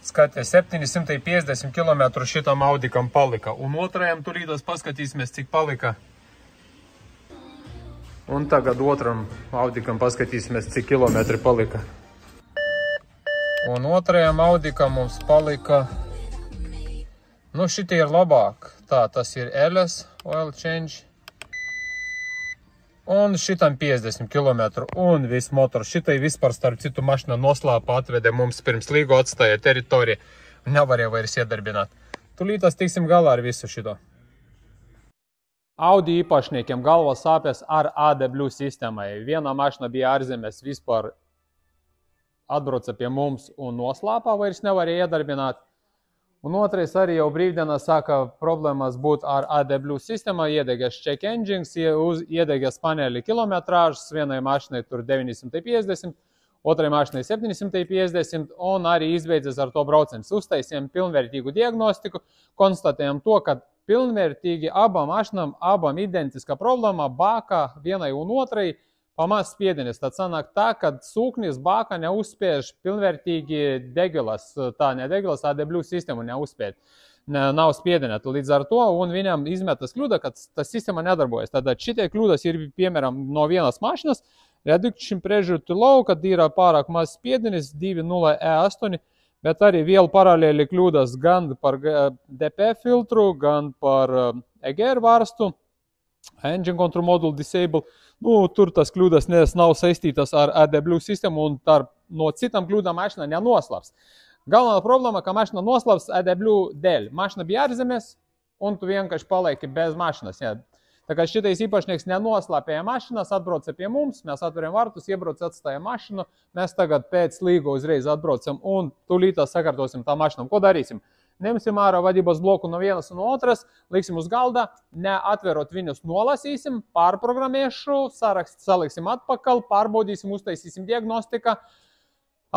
Skaties, 750 km šitam Audikam palika. Un otrajam tulītos paskatīsimies, cik palika. Un tagad otram Audikam paskatīsimies, cik kilometri palika. Un otrajam Audikam mums palika, nu šitie ir labāk. Tā, tas ir LS oil change. Un šitam 50 km un viss motors. Šitai vispār starp citu mašina noslāpa atvede mums pirms līgo atstāja teritoriju. Nevarēja vairs iedarbināt. Tulītās tiksim galā ar visu šito. Audi īpašniekiem galvas sāpes ar AdBlue sistēmai. Viena mašina bija ārzemēs vispār atbrauca pie mums un noslāpā, vairs nevarēja iedarbināt. Un otrais arī jau brīvdienā sāka problēmas būt ar AdBlue sistēmā, iedegies check engines, iedegies paneļi kilometrāžas, vienai mašinai tur 950, otrai mašinai 750 un arī izbeidzas ar to brauciens. Uztaisījām pilnvērtīgu diagnostiku, konstatējam to, ka pilnvērtīgi abām mašinām, abām identiska problēma, bākā vienai un otrai pamaz spiediens. Tad sanāk tā, ka sūknis bāka neuzspiež pilnvērtīgi degilas, tā nedegilas AdBlue sistēmu neuzspiež. Nav spiediena līdz ar to, un viņam izmetas kļūda, ka tā sistēma nedarbojas. Tad šitie kļūdas ir, piemēram, no vienas mašinas, reduction pressure too low, kad ir pārāk maz spiediens, 2.0 E8, bet arī vēl paralēli kļūdas gan par DP filtru, gan par EGR vārstu, engine control module disable. Nu, tur tas kļūdas nav saistītas ar AdBlue sistēmu un no citām kļūdām mašina nenoslāps. Galvenā problēma, ka mašina noslāps AdBlue dēļ. Mašina bija ārzemēs un tu vienkārši palieki bez mašinas. Jā. Tā kā šitais īpašnieks nenoslāpēja mašinas, atbrauca pie mums, mēs atveram vartus, iebrauc, atstāja mašinu, mēs tagad pēc līgo uzreiz atbraucam un tūlītās sakārtosim tā mašinām. Ko darīsim? Ņemsim ārā vadības bloku no vienas un otras, liksim uz galda, neatverot viņus nolasīsim, pārprogrammēšu, saliksim atpakaļ, pārbaudīsim, uztaisīsim diagnostika,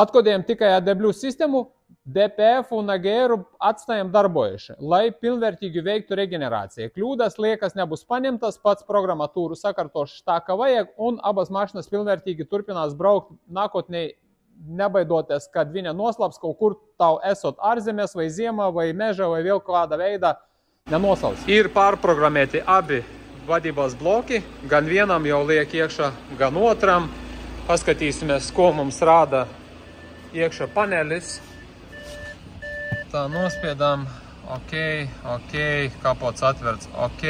atkodējam tikai AdBlue sistēmu, DPF un AGR atstājam darbojuši, lai pilnvērtīgi veiktu regenerāciju. Kļūdas liekas nebūs paņemtas, pats programmatūru sakārtošu tā, kā vajag, un abas mašinas pilnvērtīgi turpinās braukt nākotnē, nebaidoties, kad viņa noslāps kaut kur tavu esot ārzemēs vai ziemā vai mežā vai vēl kāda veidā nenoslāps. Ir pārprogrammēti abi vadības bloki, gan vienam jau liek iekšā, gan otram. Paskatīsimies, ko mums rāda iekšā panelis. Tā nospiedām, ok, kapots atverts, ok,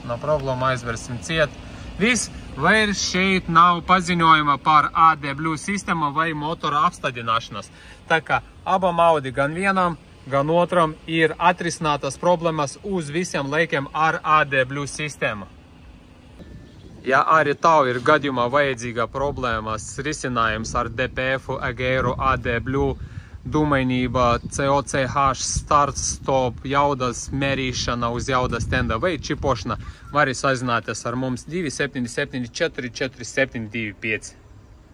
no problēma aizversim ciet. Viss. Vairs šeit nav paziņojuma par AdBlue sistēmu vai motora apstādināšanas. Tā kā abam Audi, gan vienam, gan otram, ir atrisinātas problēmas uz visiem laikiem ar AdBlue sistēmu. Ja arī tav ir gadījumā vajadzīga problēmas risinājums ar DPF, AGR, AdBlue, dūmainība, COCH, start, stop, jaudas mērīšana uz jaudas stenda vai čipošana, vari sazināties ar mums 277 447 25.